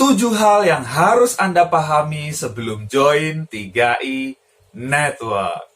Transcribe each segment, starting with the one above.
7 hal yang harus Anda pahami sebelum join 3i Network.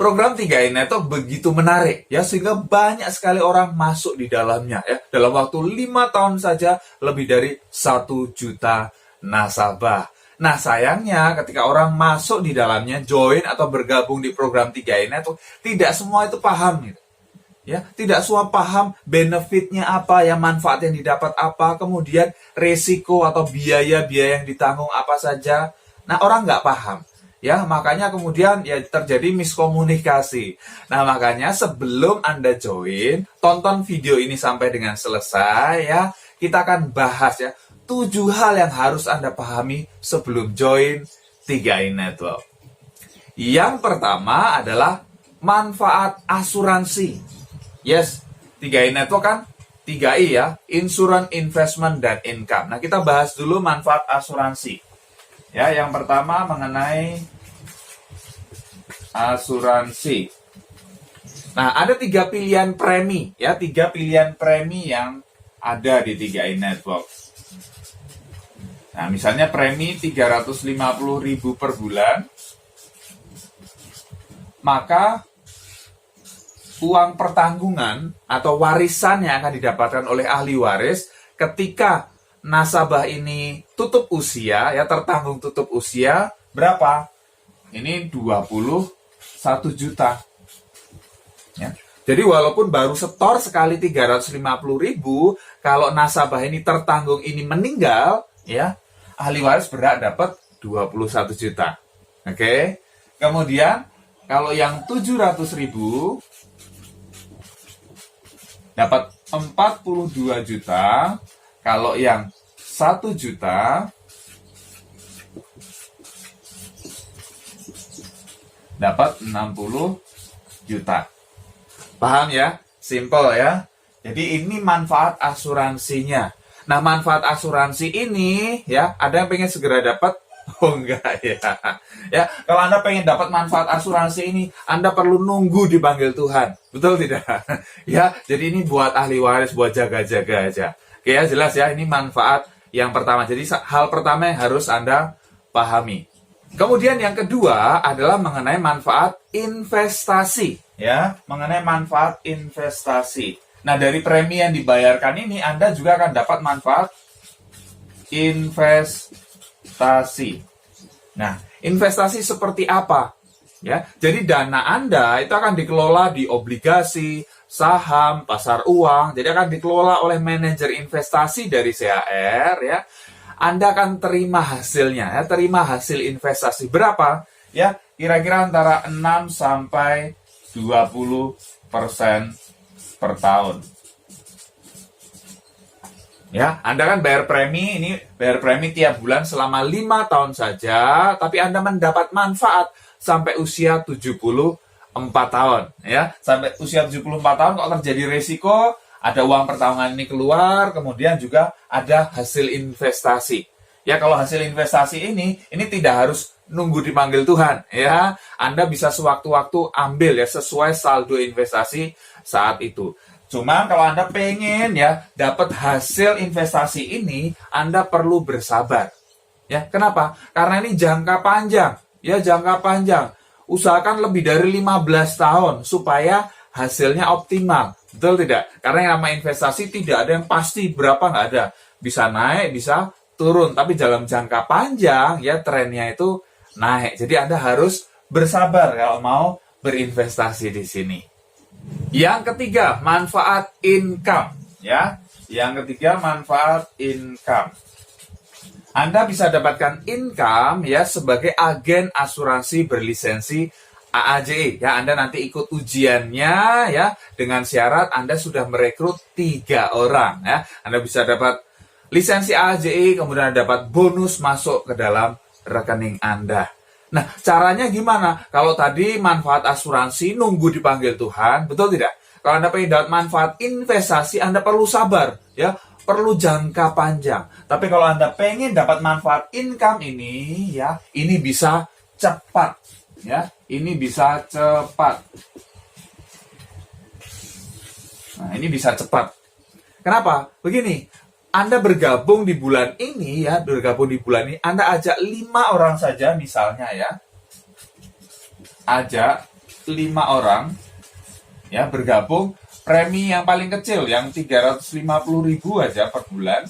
Program 3i Network begitu menarik ya, sehingga banyak sekali orang masuk di dalamnya ya. Dalam waktu 5 tahun saja lebih dari 1 juta nasabah. Nah, sayangnya ketika orang masuk di dalamnya, join atau bergabung di program 3i Network, tidak semua itu paham gitu. Ya, tidak semua paham benefitnya apa, ya manfaat yang didapat apa, kemudian resiko atau biaya-biaya yang ditanggung apa saja. Nah, orang nggak paham. Ya, makanya kemudian ya terjadi miskomunikasi. Nah, makanya sebelum Anda join, tonton video ini sampai dengan selesai ya. Kita akan bahas ya 7 hal yang harus Anda pahami sebelum join 3i Network. Yang pertama adalah manfaat asuransi. Yes, 3i Network kan 3i ya, insurance, investment, dan income. Nah, kita bahas dulu manfaat asuransi. Ya, yang pertama mengenai asuransi. Nah, ada 3 pilihan premi ya, 3 pilihan premi yang ada di 3i Network. Nah, misalnya premi 350.000 per bulan, maka uang pertanggungan atau warisan yang akan didapatkan oleh ahli waris ketika nasabah ini tutup usia, ya tertanggung tutup usia, berapa? Ini 21 juta. Ya. Jadi walaupun baru setor sekali 350.000, kalau nasabah ini tertanggung ini meninggal, ya ahli waris berhak dapat 21 juta. Oke. Kemudian kalau yang 700.000 dapat 42 juta. Kalau yang 1 juta dapat 60 juta. Paham ya? Simple ya. Jadi ini manfaat asuransinya. Nah, manfaat asuransi ini ya, ada yang pengen segera dapat? Oh enggak ya. Ya, kalau Anda pengen dapat manfaat asuransi ini, Anda perlu nunggu dipanggil Tuhan. Betul tidak? Ya, jadi ini buat ahli waris, buat jaga-jaga aja. Oke ya, jelas ya, ini manfaat yang pertama. Jadi hal pertama yang harus Anda pahami. Kemudian yang kedua adalah mengenai manfaat investasi. Ya, mengenai manfaat investasi. Nah, dari premi yang dibayarkan ini, Anda juga akan dapat manfaat investasi. Nah, investasi seperti apa? Ya, jadi dana Anda itu akan dikelola di obligasi, saham, pasar uang. Jadi akan dikelola oleh manajer investasi dari CHR ya. Anda akan terima hasilnya ya, terima hasil investasi berapa? Ya, kira-kira antara 6 sampai 20% per tahun. Ya, Anda kan bayar premi tiap bulan selama 5 tahun saja, tapi Anda mendapat manfaat sampai usia 74 tahun. Ya, sampai usia 74 tahun kalau terjadi resiko, ada uang pertanggungan ini keluar, kemudian juga ada hasil investasi. Ya, kalau hasil investasi ini tidak harus nunggu dipanggil Tuhan. Ya, Anda bisa sewaktu-waktu ambil ya, sesuai saldo investasi saat itu. Cuma kalau Anda pengen ya dapat hasil investasi ini, Anda perlu bersabar. Ya, kenapa? Karena ini jangka panjang. Ya, jangka panjang. Usahakan lebih dari 15 tahun supaya hasilnya optimal. Betul tidak? Karena yang namanya investasi tidak ada yang pasti berapa, nggak ada. Bisa naik, bisa turun. Tapi dalam jangka panjang ya trennya itu naik. Jadi Anda harus bersabar kalau mau berinvestasi di sini. Yang ketiga, manfaat income. Ya, yang ketiga manfaat income. Anda bisa dapatkan income ya sebagai agen asuransi berlisensi AAJE. Ya, Anda nanti ikut ujiannya ya dengan syarat Anda sudah merekrut 3 orang. Ya, Anda bisa dapat lisensi AAJE, kemudian dapat bonus masuk ke dalam rekening Anda. Nah, caranya gimana? Kalau tadi manfaat asuransi nunggu dipanggil Tuhan, betul tidak? Kalau Anda pengen dapat manfaat investasi, Anda perlu sabar, ya. perlu jangka panjang. Tapi kalau Anda pengen dapat manfaat income ini, ya, ini bisa cepat, ya, ini bisa cepat. Nah, ini bisa cepat. Kenapa? Begini, Anda bergabung di bulan ini, ya, bergabung di bulan ini, Anda ajak 5 orang saja misalnya, ya. Ajak 5 orang, ya, bergabung. Premi yang paling kecil, yang 350.000 aja per bulan.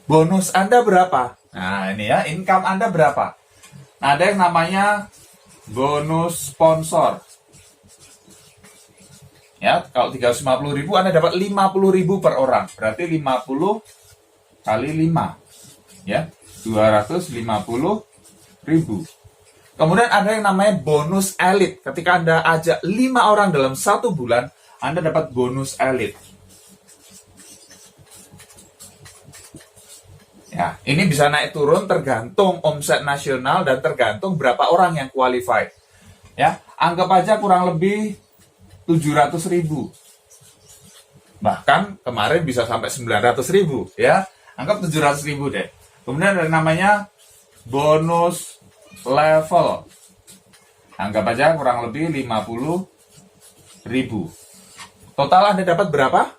Bonus Anda berapa? Nah, ini ya, income Anda berapa? Nah, ada yang namanya bonus sponsor. Ya, kalau 350.000 Anda dapat 50.000 per orang. Berarti 50 kali 5. Ya, 250.000. Kemudian ada yang namanya bonus elit. Ketika Anda ajak 5 orang dalam 1 bulan, Anda dapat bonus elit. Ya, ini bisa naik turun tergantung omset nasional dan tergantung berapa orang yang qualified. Ya, anggap aja kurang lebih 700.000. Bahkan kemarin bisa sampai 900.000, ya. Anggap 700.000 deh. Kemudian ada yang namanya bonus level. Anggap aja kurang lebih 50.000. Total Anda dapat berapa?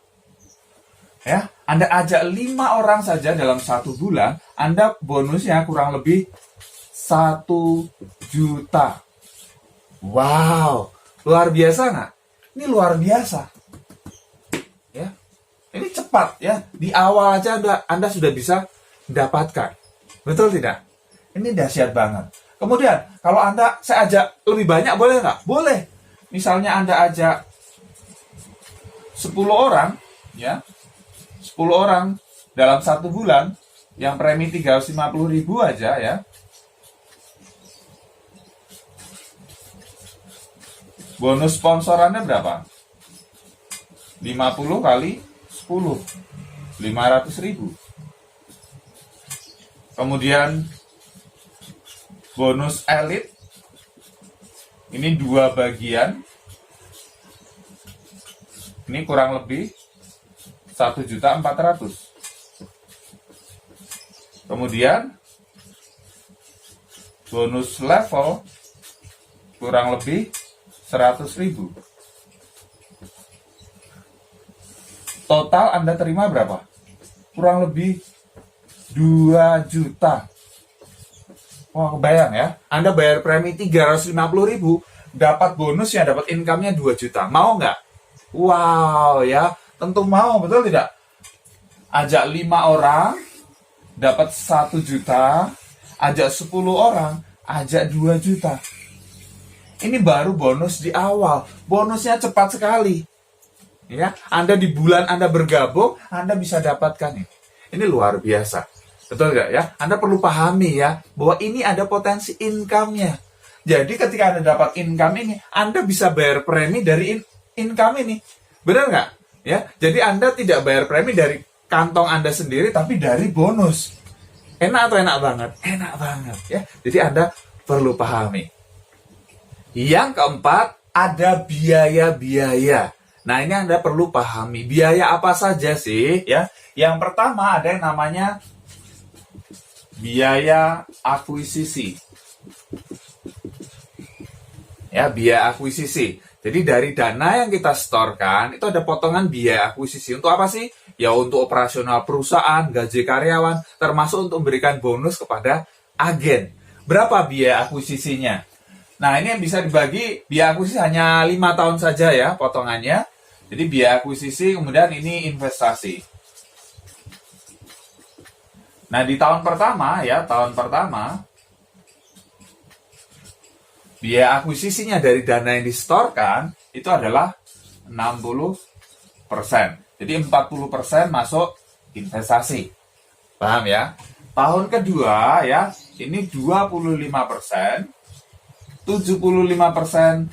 Ya, Anda ajak 5 orang saja dalam 1 bulan, Anda bonusnya kurang lebih 1 juta. Wow, luar biasa nggak? Ini luar biasa. Ya, ini cepat ya. Di awal aja Anda sudah bisa dapatkan. Betul tidak? Ini dahsyat banget. Kemudian, kalau saya ajak lebih banyak, boleh nggak? Boleh. Misalnya Anda ajak 10 orang, ya, 10 orang dalam 1 bulan, yang premi 350.000 aja, ya. Bonus sponsor Anda berapa? 50 kali 10, 500.000. Kemudian, bonus elit, ini 2 bagian, ini kurang lebih 1.400.000. Kemudian bonus level kurang lebih 100.000. Total Anda terima berapa? Kurang lebih 2 juta. Wah, kebayang ya. Anda bayar premi 350.000, dapat bonusnya, dapat income-nya 2 juta. Mau nggak? Wow, ya. Tentu mau, betul tidak? Ajak 5 orang, dapat 1 juta. Ajak 10 orang, ajak 2 juta. Ini baru bonus di awal. Bonusnya cepat sekali. Ya, Anda di bulan Anda bergabung, Anda bisa dapatkan ini. Ini luar biasa. Betul nggak ya? Anda perlu pahami ya, bahwa ini ada potensi income-nya. Jadi ketika Anda dapat income ini, Anda bisa bayar premi dari income ini. Benar nggak? Ya, jadi Anda tidak bayar premi dari kantong Anda sendiri, tapi dari bonus. Enak atau enak banget? Enak banget ya. Jadi Anda perlu pahami. Yang keempat, ada biaya-biaya. Nah, ini Anda perlu pahami. Biaya apa saja sih? Ya, yang pertama ada yang namanya biaya akuisisi. Ya, biaya akuisisi. Jadi dari dana yang kita setorkan, itu ada potongan biaya akuisisi. Untuk apa sih? Ya untuk operasional perusahaan, gaji karyawan, termasuk untuk memberikan bonus kepada agen. Berapa biaya akuisisinya? Nah, ini yang bisa dibagi, biaya akuisisi hanya 5 tahun saja ya potongannya. Jadi biaya akuisisi, kemudian ini investasi. Nah, di tahun pertama ya, biaya akuisisinya dari dana yang disetorkan itu adalah 60%. Jadi 40% masuk investasi. Paham ya? Tahun kedua ya, ini 25%, 75%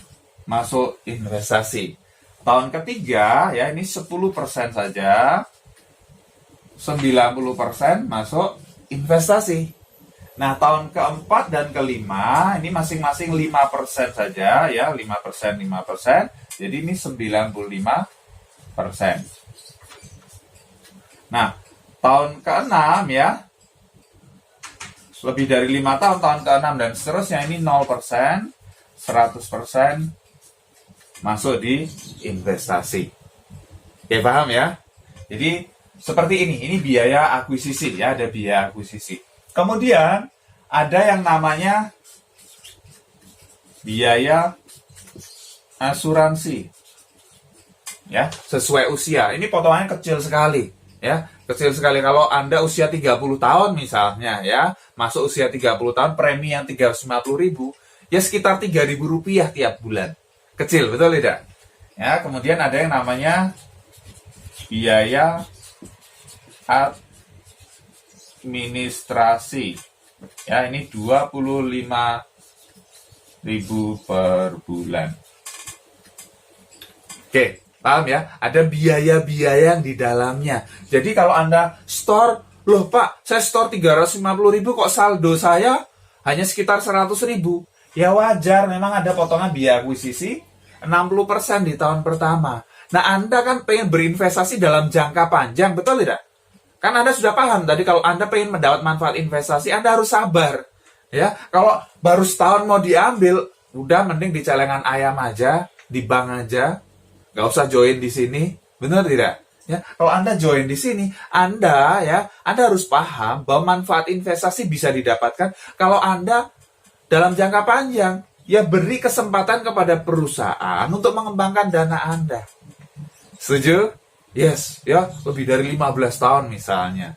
masuk investasi. Tahun ketiga ya, ini 10% saja, 90% masuk investasi. Nah, tahun keempat dan kelima, ini masing-masing 5% saja, ya, 5%. Jadi ini 95%. Nah, tahun ke-6 ya, lebih dari 5 tahun, tahun ke-6 dan seterusnya ini 0%, 100% masuk di investasi. Oke, paham ya? Jadi, seperti ini biaya akuisisi ya, ada biaya akuisisi. Kemudian, ada yang namanya biaya asuransi. Ya, sesuai usia. Ini potongannya kecil sekali, ya. Kecil sekali kalau Anda usia 30 tahun misalnya, ya. Masuk usia 30 tahun, premi yang 350.000, ya sekitar 3.000 rupiah tiap bulan. Kecil, betul tidak? Ya, kemudian ada yang namanya biaya administrasi. Ya, ini 25.000 per bulan. Oke, paham ya? Ada biaya-biaya yang di dalamnya. Jadi kalau Anda store, loh Pak, saya store 350.000 kok saldo saya hanya sekitar 100.000. Ya wajar, memang ada potongan biaya akuisisi 60% di tahun pertama. Nah, Anda kan pengen berinvestasi dalam jangka panjang, betul tidak? Kan Anda sudah paham tadi kalau Anda pengen mendapat manfaat investasi, Anda harus sabar. Ya, kalau baru setahun mau diambil, udah mending di celengan ayam aja, di bank aja. Nggak usah join di sini, benar tidak? Ya, kalau Anda join di sini, Anda harus paham bahwa manfaat investasi bisa didapatkan kalau Anda dalam jangka panjang. Ya, beri kesempatan kepada perusahaan untuk mengembangkan dana Anda. Setuju? Yes, ya, lebih dari 15 tahun misalnya.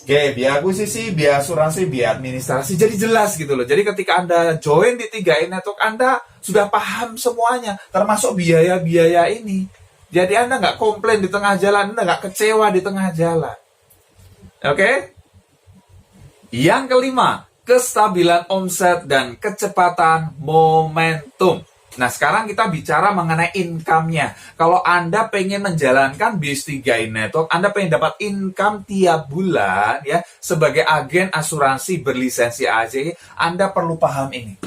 Oke, biaya akuisisi, biaya asuransi, biaya administrasi. Jadi jelas gitu loh. Jadi ketika Anda join di 3i Network, Anda sudah paham semuanya, termasuk biaya-biaya ini. Jadi Anda nggak komplain di tengah jalan, Anda nggak kecewa di tengah jalan. Oke? Yang kelima, kestabilan omset dan kecepatan momentum. Nah, sekarang kita bicara mengenai income-nya. Kalau Anda pengen menjalankan bisnis 3i Network, Anda pengen dapat income tiap bulan ya sebagai agen asuransi berlisensi ACI, Anda perlu paham ini.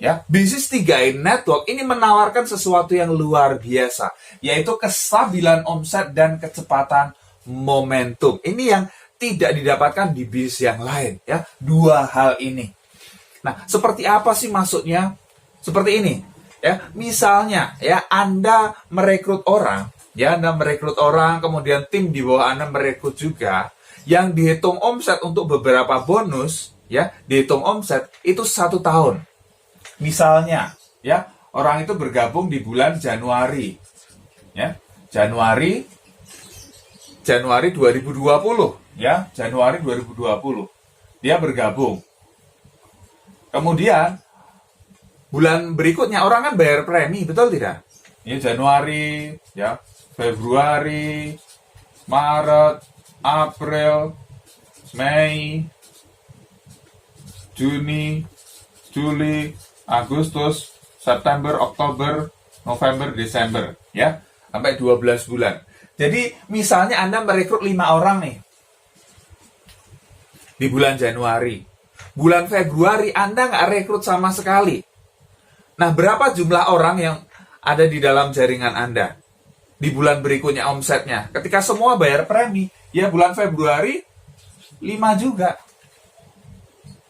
Ya, bisnis 3i Network ini menawarkan sesuatu yang luar biasa, yaitu kestabilan omset dan kecepatan momentum. Ini yang tidak didapatkan di bisnis yang lain ya. Dua hal ini. Nah, seperti apa sih maksudnya? Seperti ini. Ya, misalnya ya Anda merekrut orang, kemudian tim di bawah Anda merekrut juga, yang dihitung omset untuk beberapa bonus, ya, dihitung omset itu 1 tahun. Misalnya, ya, orang itu bergabung di bulan Januari. Ya, Januari 2020, ya, Januari 2020. Dia bergabung. Kemudian bulan berikutnya orang kan bayar premi, betul tidak? Ya, Januari, ya, Februari, Maret, April, Mei, Juni, Juli, Agustus, September, Oktober, November, Desember, ya, sampai 12 bulan. Jadi, misalnya Anda merekrut 5 orang nih di bulan Januari. Bulan Februari Anda nggak rekrut sama sekali. Nah, berapa jumlah orang yang ada di dalam jaringan Anda? Di bulan berikutnya omsetnya. Ketika semua bayar premi, ya bulan Februari 5 juga.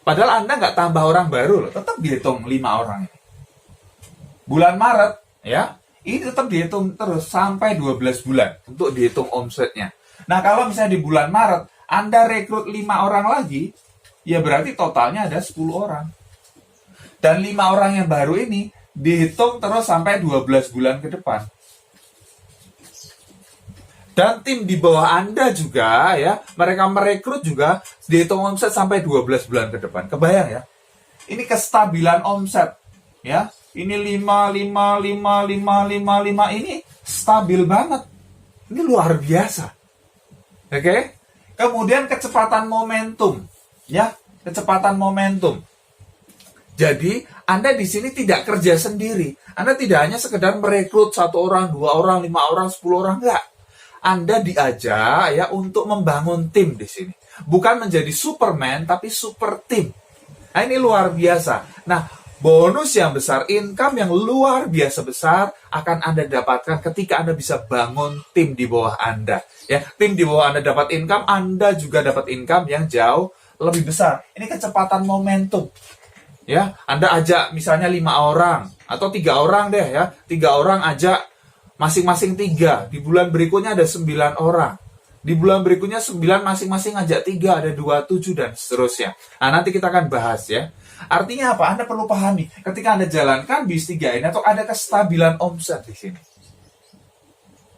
Padahal Anda nggak tambah orang baru loh, tetap dihitung 5 orang. Bulan Maret, ya, ini tetap dihitung terus sampai 12 bulan untuk dihitung omsetnya. Nah, kalau misalnya di bulan Maret, Anda rekrut 5 orang lagi, ya berarti totalnya ada 10 orang. Dan 5 orang yang baru ini dihitung terus sampai 12 bulan ke depan. Dan tim di bawah Anda juga, ya, mereka merekrut juga dihitung omset sampai 12 bulan ke depan. Kebayang ya? Ini kestabilan omset, ya. Ini 5, ini stabil banget. Ini luar biasa. Oke? Kemudian kecepatan momentum, ya, kecepatan momentum. Jadi, Anda di sini tidak kerja sendiri. Anda tidak hanya sekedar merekrut 1 orang, 2 orang, 5 orang, 10 orang, enggak. Anda diajak ya untuk membangun tim di sini. Bukan menjadi Superman, tapi super tim. Nah, ini luar biasa. Nah, Bonus yang besar, income yang luar biasa besar akan Anda dapatkan ketika Anda bisa bangun tim di bawah Anda. Ya, tim di bawah Anda dapat income, Anda juga dapat income yang jauh lebih besar. Ini kecepatan momentum. Ya, Anda ajak misalnya 5 orang atau 3 orang deh ya. 3 orang ajak masing-masing 3. Di bulan berikutnya ada 9 orang. Di bulan berikutnya 9 masing-masing ajak 3, ada 27 dan seterusnya. Nah, nanti kita akan bahas ya. Artinya apa? Anda perlu pahami, ketika Anda jalankan bis 3 ini, atau ada kestabilan omset di sini.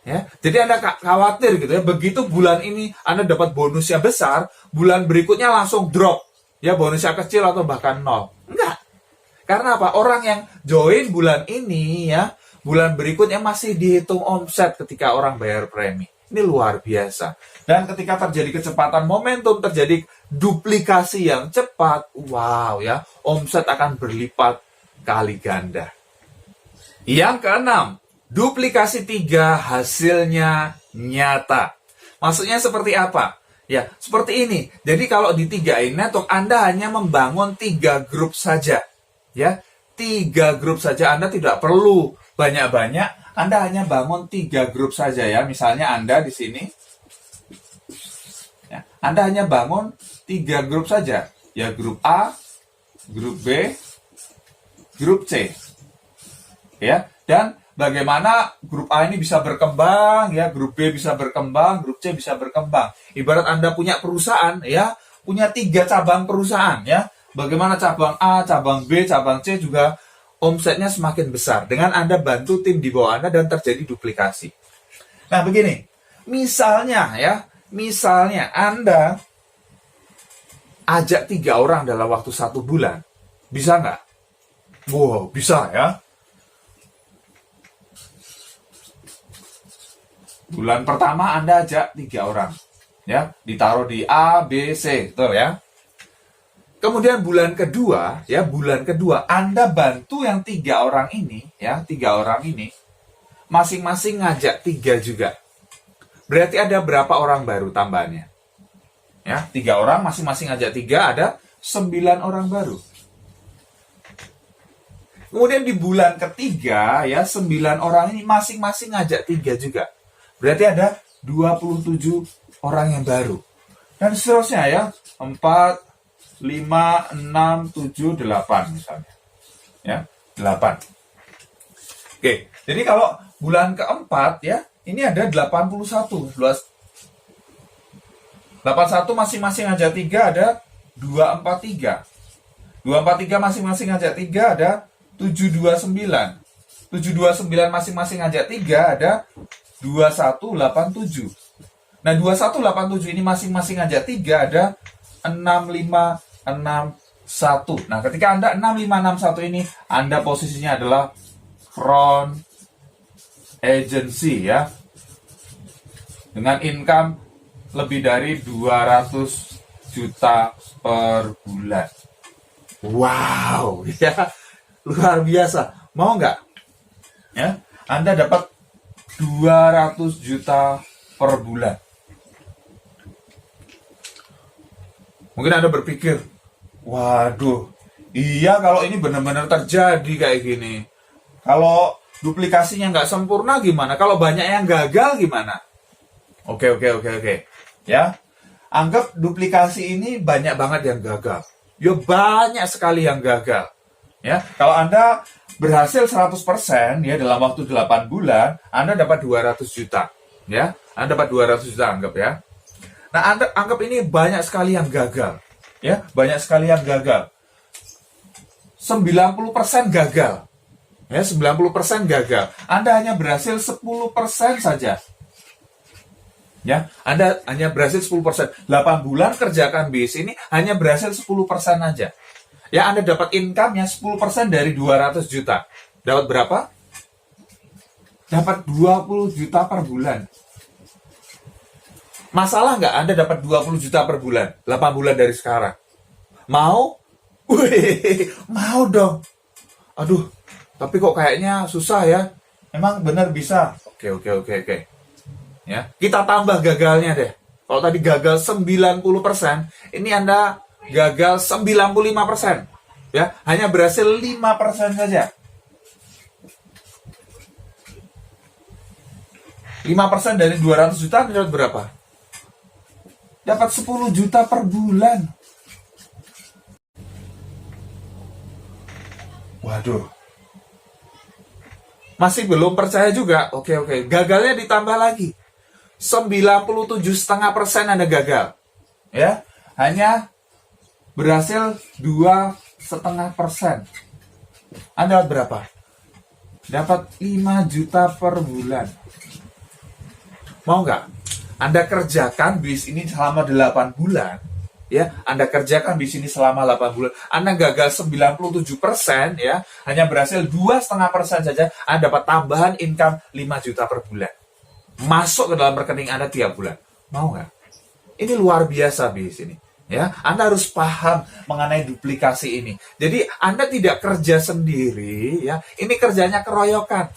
Ya, jadi Anda khawatir gitu ya, begitu bulan ini Anda dapat bonusnya besar, bulan berikutnya langsung drop. Ya, bonusnya kecil atau bahkan nol. Enggak. Karena apa? Orang yang join bulan ini ya, bulan berikutnya masih dihitung omset ketika orang bayar premi. Ini luar biasa. Dan ketika terjadi kecepatan momentum, terjadi duplikasi yang cepat, wow ya, omset akan berlipat kali ganda. Yang keenam, duplikasi 3 hasilnya nyata. Maksudnya seperti apa? Ya, seperti ini. Jadi kalau di 3 ini, Anda hanya membangun 3 grup saja. Ya, 3 grup saja, Anda tidak perlu banyak-banyak. Anda hanya bangun 3 grup saja ya. Misalnya Anda di sini, ya, Anda hanya bangun 3 grup saja. Ya, grup A, grup B, grup C. Ya, dan bagaimana grup A ini bisa berkembang, ya, grup B bisa berkembang, grup C bisa berkembang. Ibarat Anda punya perusahaan, ya, punya 3 cabang perusahaan, ya. Bagaimana cabang A, cabang B, cabang C juga omsetnya semakin besar dengan Anda bantu tim di bawah Anda dan terjadi duplikasi. Nah, begini. Misalnya ya, misalnya Anda ajak 3 orang dalam waktu 1 bulan. Bisa nggak? Wow, bisa ya. Bulan pertama Anda ajak 3 orang. Ya, ditaruh di A, B, C, betul ya. Kemudian bulan kedua, ya, bulan kedua Anda bantu yang 3 orang ini, ya, 3 orang ini masing-masing ngajak 3 juga. Berarti ada berapa orang baru tambahannya? Ya, 3 orang masing-masing ngajak 3, ada 9 orang baru. Kemudian di bulan ketiga, ya, 9 orang ini masing-masing ngajak 3 juga. Berarti ada 27 orang yang baru. Dan seterusnya ya, 4, 5, 6, 7, 8 misalnya. Ya, 8. Oke, jadi kalau bulan keempat ya, ini ada 81. 81 masing-masing ngajak 3 ada 243. 243 masing-masing ngajak 3 ada 729. 729 masing-masing ngajak 3 ada 2187. Nah, 2187 ini masing-masing ngajak 3 ada 6561. Nah, ketika Anda 6561 ini, Anda posisinya adalah front agency ya. Dengan income lebih dari 200 juta per bulan. Wow, ya. Luar biasa. Mau nggak? Ya, Anda dapat 200 juta per bulan. Mungkin Anda berpikir, waduh, iya kalau ini benar-benar terjadi kayak gini. Kalau duplikasinya nggak sempurna gimana? Kalau banyak yang gagal gimana? Oke. Ya, anggap duplikasi ini banyak banget yang gagal. Ya, banyak sekali yang gagal. Ya, kalau Anda berhasil 100% ya dalam waktu 8 bulan, Anda dapat 200 juta. Ya, Anda dapat 200 juta anggap ya. Nah, Anda anggap ini banyak sekali yang gagal. Ya, banyak sekali yang gagal. 90% gagal. Ya, 90% gagal. Anda hanya berhasil 10% saja. Ya, Anda hanya berhasil 10%. 8 bulan kerjakan bis ini hanya berhasil 10% aja. Ya, Anda dapat income-nya 10% dari 200 juta. Dapat berapa? Dapat 20 juta per bulan. Masalah nggak Anda dapat 20 juta per bulan? 8 bulan dari sekarang. Mau? Wih, mau dong. Aduh, tapi kok kayaknya susah ya. Emang benar bisa? Oke. Ya, kita tambah gagalnya deh. Kalau tadi gagal 90%, ini Anda gagal 95%. Ya, hanya berhasil 5% saja. 5% dari 200 juta dapat berapa? Dapat 10 juta per bulan. Waduh. Masih belum percaya juga. Oke. Gagalnya ditambah lagi. 97,5% Anda gagal. Ya, hanya berhasil 2,5%. Anda dapat berapa? Dapat 5 juta per bulan. Mau nggak? Anda kerjakan bis ini selama 8 bulan. Ya, Anda kerjakan bis ini selama 8 bulan. Anda gagal 97%, ya, hanya berhasil 2,5% saja. Anda dapat tambahan income 5 juta per bulan. Masuk ke dalam rekening Anda tiap bulan. Mau nggak? Ini luar biasa bis ini. Ya, Anda harus paham mengenai duplikasi ini. Jadi Anda tidak kerja sendiri, ya. Ini kerjanya keroyokan.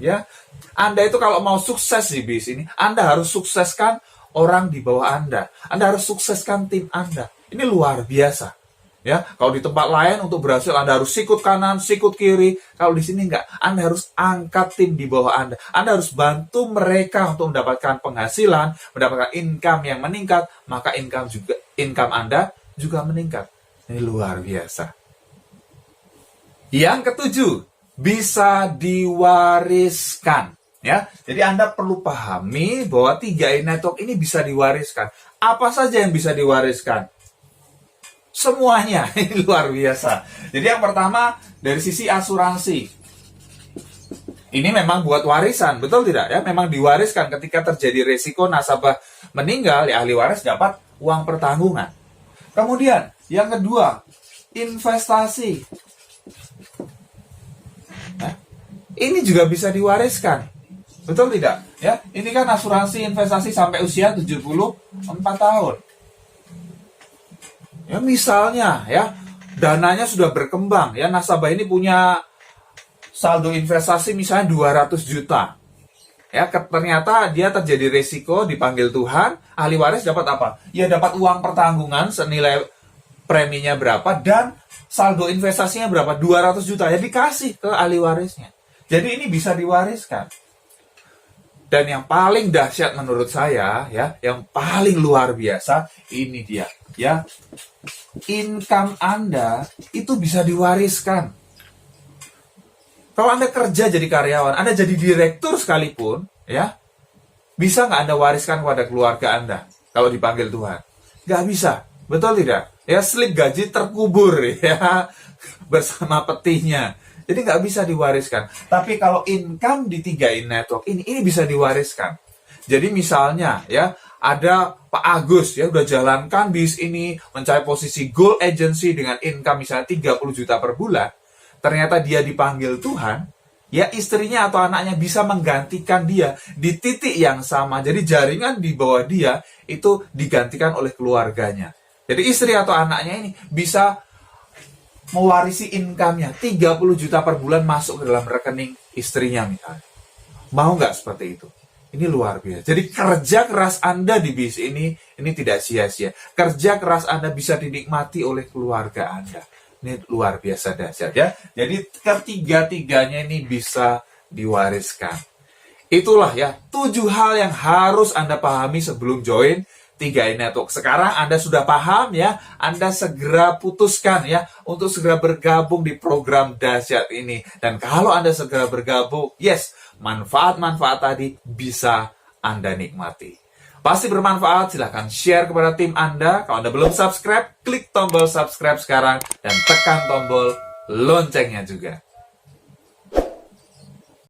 Ya. Anda itu kalau mau sukses di bis ini, Anda harus sukseskan orang di bawah Anda. Anda harus sukseskan tim Anda. Ini luar biasa. Ya, kalau di tempat lain untuk berhasil Anda harus sikut kanan, sikut kiri. Kalau di sini enggak, Anda harus angkat tim di bawah Anda. Anda harus bantu mereka untuk mendapatkan penghasilan, mendapatkan income yang meningkat, maka income Anda juga meningkat. Ini luar biasa. Yang ketujuh, bisa diwariskan. Ya, jadi Anda perlu pahami bahwa 3i Network ini bisa diwariskan. Apa saja yang bisa diwariskan? Semuanya. Ini luar biasa. Jadi yang pertama dari sisi asuransi. Ini memang buat warisan, betul tidak? Ya, memang diwariskan ketika terjadi resiko nasabah meninggal, ya ahli waris dapat uang pertanggungan. Kemudian yang kedua, investasi. Nah, ini juga bisa diwariskan. Betul tidak? Ya, ini kan asuransi investasi sampai usia 74 tahun. Ya, misalnya ya, dananya sudah berkembang, ya, nasabah ini punya saldo investasi misalnya 200 juta. Ya, ternyata dia terjadi resiko, dipanggil Tuhan, ahli waris dapat apa? Ya, dapat uang pertanggungan senilai preminya berapa dan saldo investasinya berapa? 200 juta. Ya, dikasih ke ahli warisnya. Jadi ini bisa diwariskan. Dan yang paling dahsyat menurut saya, ya, yang paling luar biasa, ini dia, ya. Income Anda itu bisa diwariskan. Kalau Anda kerja jadi karyawan, Anda jadi direktur sekalipun, ya, bisa nggak Anda wariskan kepada keluarga Anda kalau dipanggil Tuhan? Nggak bisa, betul tidak? Ya, slip gaji terkubur, ya, bersama petinya. Jadi nggak bisa diwariskan. Tapi kalau income di 3i Network ini bisa diwariskan. Jadi misalnya, ya, ada Pak Agus, ya, udah jalankan bis ini, mencapai posisi gold agency dengan income misalnya 30 juta per bulan. Ternyata dia dipanggil Tuhan, ya, istrinya atau anaknya bisa menggantikan dia di titik yang sama. Jadi jaringan di bawah dia itu digantikan oleh keluarganya. Jadi istri atau anaknya ini bisa mewarisi income-nya 30 juta per bulan masuk ke dalam rekening istrinya misalnya. Mau nggak seperti itu? Ini luar biasa. Jadi kerja keras Anda di bis ini tidak sia-sia. Kerja keras Anda bisa dinikmati oleh keluarga Anda. Ini luar biasa dahsyat, ya. Jadi ketiga-tiganya ini bisa diwariskan. Itulah, ya, 7 hal yang harus Anda pahami sebelum join 3i Network. Sekarang Anda sudah paham, ya. Anda segera putuskan, ya, untuk segera bergabung di program dahsyat ini. Dan kalau Anda segera bergabung, yes, manfaat-manfaat tadi bisa Anda nikmati. Pasti bermanfaat, silahkan share kepada tim Anda. Kalau Anda belum subscribe, klik tombol subscribe sekarang dan tekan tombol loncengnya juga.